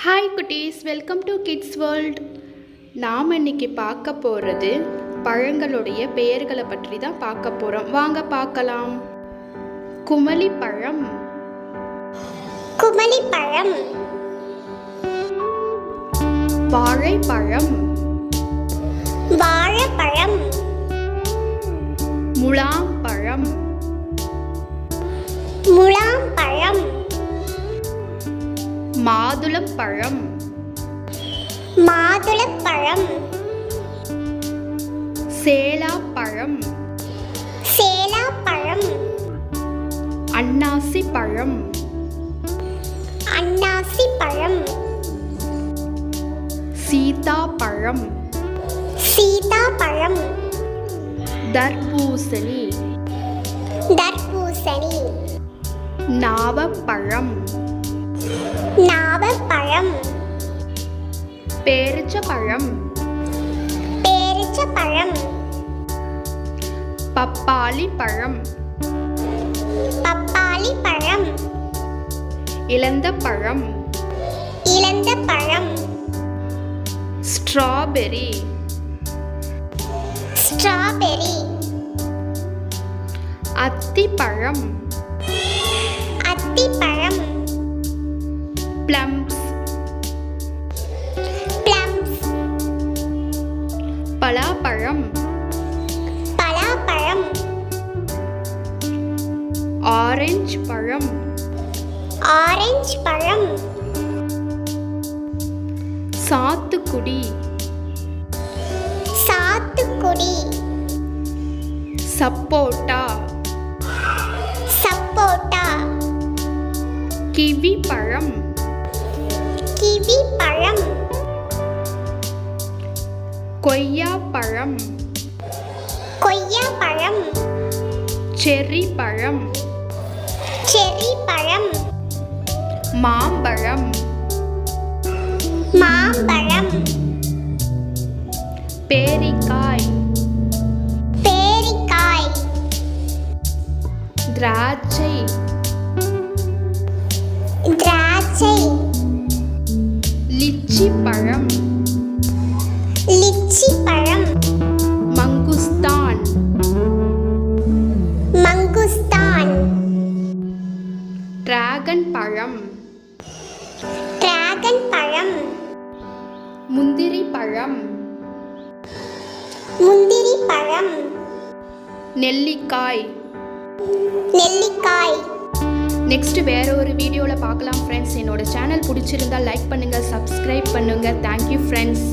Hi குட்டீஸ், welcome to kids world. நாம் இன்னைக்கு பார்க்க போகிறது பழங்களுடைய பெயர்களை பற்றி தான் பார்க்க போகிறோம். வாங்க பார்க்கலாம். குமளிப்பழம், குமளிப்பழம், வாழைப்பழம், வாழைப்பழம், முலாம்பழம், முலாம்பழம், மாதுளம்பழம், மாதுளப்பழம், சேலாப்பழம், சேலாப்பழம், அன்னாசிப்பழம், அன்னாசிப்பழம், சீதாப்பழம், சீதாப்பழம், தர்பூசணி, தர்பூசணி, நாவப்பழம், நாவப்பழம், பேரிச்சப்பழம், பேரிச்சப்பழம், பப்பாளிப்பழம், பப்பாளிப்பழம், இலந்தப்பழம், இலந்தப்பழம், ஸ்ட்ராபெரி, ஸ்ட்ராபெரி, அத்திப்பழம், அத்திப்பழம், பிளம்ஸ், பிளம்ஸ், பலாப்பழம், பலாப்பழம், ஆரஞ்சு பழம், ஆரஞ்சு பழம், சாத்துக்குடி, சாத்துக்குடி, சப்போட்டா, சப்போட்டா, கிவி பழம், கிவி பழம், கொய்யாப்பழம், கொய்யாப்பழம், செர்ரி பழம், செர்ரி பழம், மாம்பழம், மாம்பழம், பேரிக்காய், பேரிக்காய், திராட்சை, திராட்சை, லிச்சி பழம், லிச்சி பழம், மங்குஸ்தான், மங்குஸ்தான், டிராகன் பழம், டிராகன் பழம், முந்திரி பழம், முந்திரி பழம், நெல்லிக்காய். நெல்லிக்காய். நெக்ஸ்ட் வேற ஒரு வீடியோவில் பார்க்கலாம் ஃப்ரெண்ட்ஸ். என்னோட சேனல் பிடிச்சிருந்தா லைக் பண்ணுங்கள், சப்ஸ்கிரைப் பண்ணுங்கள். Thank you friends.